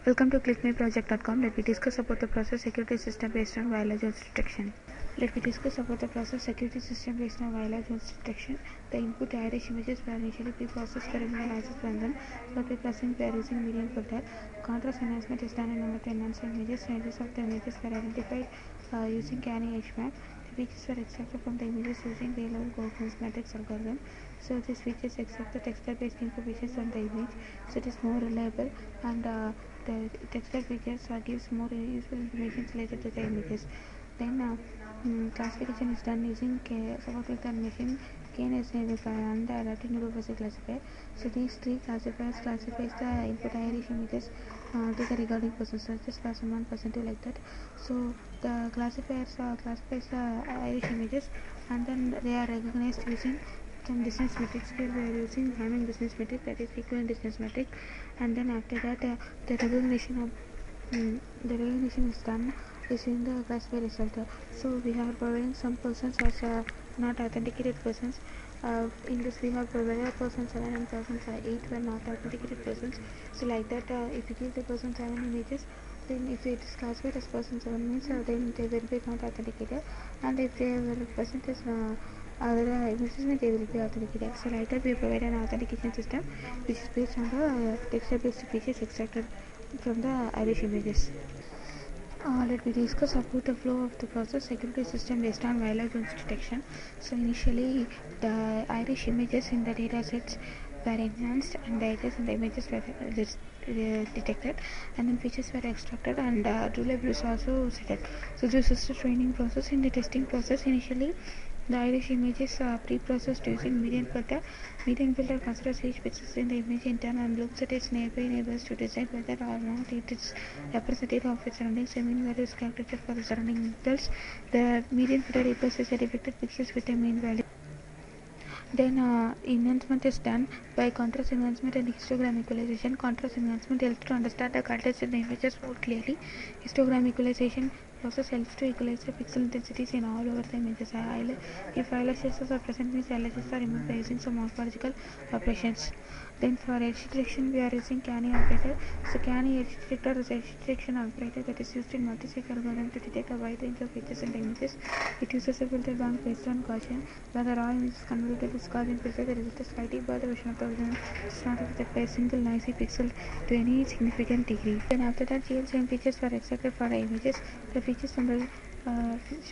Welcome to clickmyproject.com. Let me discuss about the process security system based on Viola Jones detection. Let me discuss about the process security system based on Viola Jones detection. The input Irish images were initially pre-processed for analysis from them for pre-processing by using median filter. Contrast enhancement is done in order to enhance the images. Ranges of the images were identified using Canny HMAP. The features were extracted from the images using real-level coherence matrix algorithm. So these features extract the texture-based information from the image, so it is more reliable, and the texture features gives more useful information related to the images. Then classification is done using subclassifier machine KNS and the adaptive neurophysics classifier. So these three classifiers classifies the input Irish images to the regarding persons, such as class 1, 2 like that. So the classifiers classifies the Irish images, and then they are recognized using some distance metrics. Here we are using Hamming distance metric, that is equivalent distance metric, and then after that the recognition is done using the classifier result. So we are providing some persons as not authenticated persons. In this we have provided person 7 and person 8 were not authenticated persons. So like that, if you give the person 7 images, then if it is classified as person 7 means then they will be not authenticated, and if they were present as other images, they will be authenticated. So like that we provide an authentication system which is based on the texture based features extracted from the Irish images. Let me discuss about the flow of the process security system based on Viola Jones detection. So initially the Irish images in the data sets were enhanced, and the edges in the images were detected, and then features were extracted, and true label is also set. So this is the training process. In the testing process, initially the Irish images are pre-processed using median filter. Median filter considers each pixel in the image in turn and looks at its nearby neighbors to decide whether or not it is representative of its surroundings. A mean value is calculated for the surrounding pixels. The median filter replaces the defected pixels with a mean value. Then enhancement is done by contrast enhancement and histogram equalization. Contrast enhancement helps to understand the context in the images more clearly. Histogram equalization process helps to equalize the pixel intensities in all over the images. If eyelashes are present, means eyelashes are removed by using some morphological operations. Then for edge detection, we are using Canny operator. So Canny edge detector is edge detection operator that is used in multi-stage algorithm to detect a wide range of features in the images. It uses a filter bank based on Gaussian. When the raw image is converted to Gaussian filter, the result is slightly further version of the original. It's not affected by a single noisy pixel to any significant degree. Then after that, GLCM features were extracted for the images. The features from the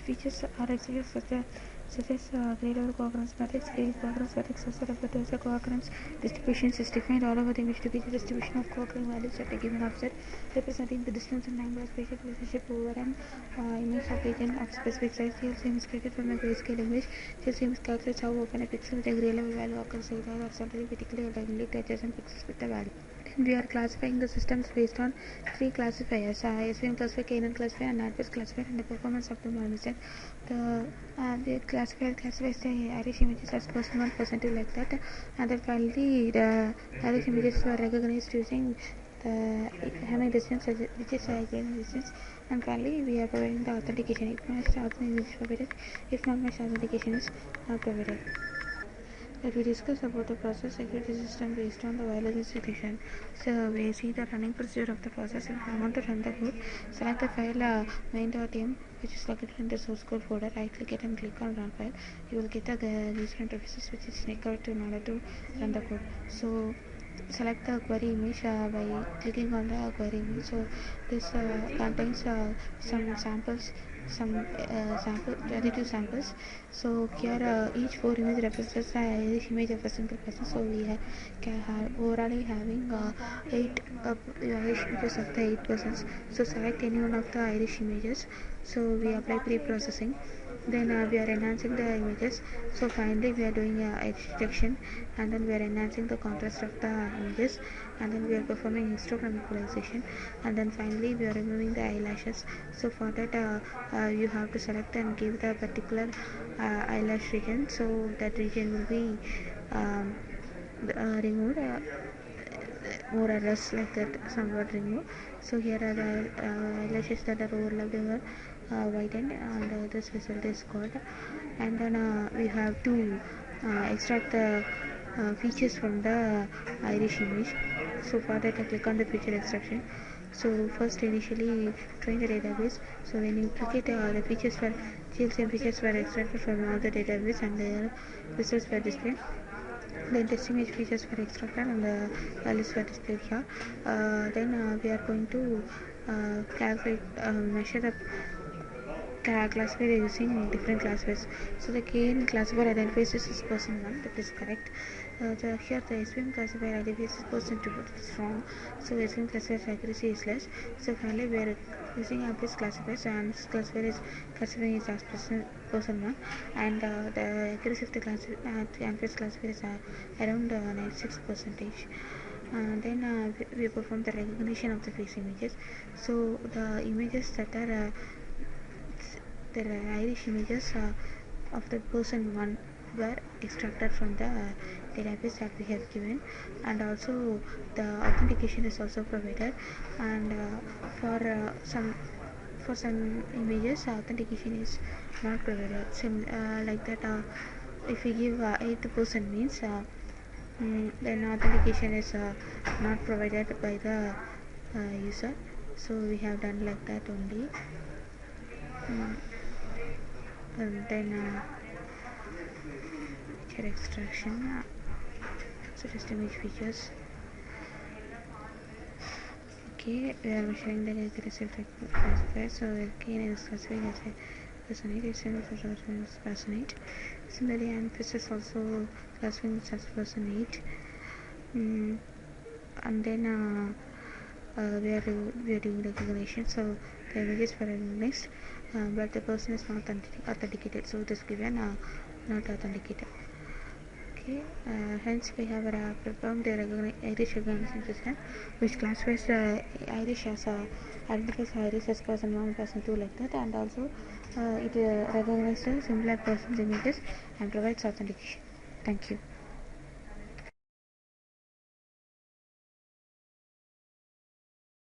features are extracted such as grade-level coherence matrix. Grade coherence matrix also referred to as the coherence distribution is defined all over the image to be the distribution of coherent values at a given offset, representing the distance and angular spatial relationship over an image of region of specific size. GLCM is created from a grayscale image. GLCM calculates how often a pixel with a grade-level value occurs either horizontally, vertically, or diagonally to adjacent pixels with the value. We are classifying the systems based on three classifiers: SVM classifier, KNN classifier, and NatWest classifier, and the performance of the model. The classifier classifies the Irish images as person 1, person 2 like that, and then finally the Irish images were recognized using the Hamming distance, which is equivalent distance, and finally we are providing the authentication. If matched authentication is provided, if not matched authentication is provided. Let me discuss about the process security system based on the Viola Jones detection. So we see the running procedure of the process. If you want to run the code, select the file main.m, which is located in the source code folder. Right click it and click on run file. You will get the user interfaces which is required in order to run the code. So select the query image by clicking on the query image. So this contains some samples, some 22 samples. So here each 4 image represents the Irish image of a single person. So we have overall having 8 Irish images of the 8 persons. So select any one of the Irish images. So we apply pre-processing. Then we are enhancing the images. So finally we are doing edge detection, and then we are enhancing the contrast of the images, and then we are performing histogram equalization, and then finally we are removing the eyelashes. So for that you have to select and give the particular eyelash region, so that region will be removed. more or less like that, somewhat remove. So here are the eyelashes that are overlapped over whitened, and this result is called. And then we have to extract the features from the iris image. So for that I click on the feature extraction. So first initially train the database. So when you click it, the features for GLCM features were extracted from all the database and their results were displayed. The test image features were extracted and the values were displayed here. Then we are going to calculate, measure the classifier using different classifiers. So the KN classifier identifies this as person 1, that is correct. Here the SVM classifier identifies this person 2, that is wrong. So SVM classifier accuracy is less. So finally we are using Amplius classifiers, and this classifier is classifying is as person 1, and the accuracy of the Amplius classifier is around 96%. Then we perform the recognition of the face images. So the images that are the iris images of the person 1 were extracted from the database that we have given, and also the authentication is also provided. And for some images authentication is not provided. Like that, if we give 8% means then authentication is not provided by the user. So we have done like that only. And then feature extraction, so just image features. Okay, we are measuring the accuracy of the classifier. So again is classifying as a person 8, it's person 8. Similarly, Amplius is also classifying as person 8. And then we are doing recognition. So the images were recognized, but the person is not authenticated. So this given not authenticated. Okay, hence we have performed the iris recognition system, which classifies the iris as identifies iris as person 1, person 2, like that, and also it recognizes similar persons images and provides authentication. Thank you.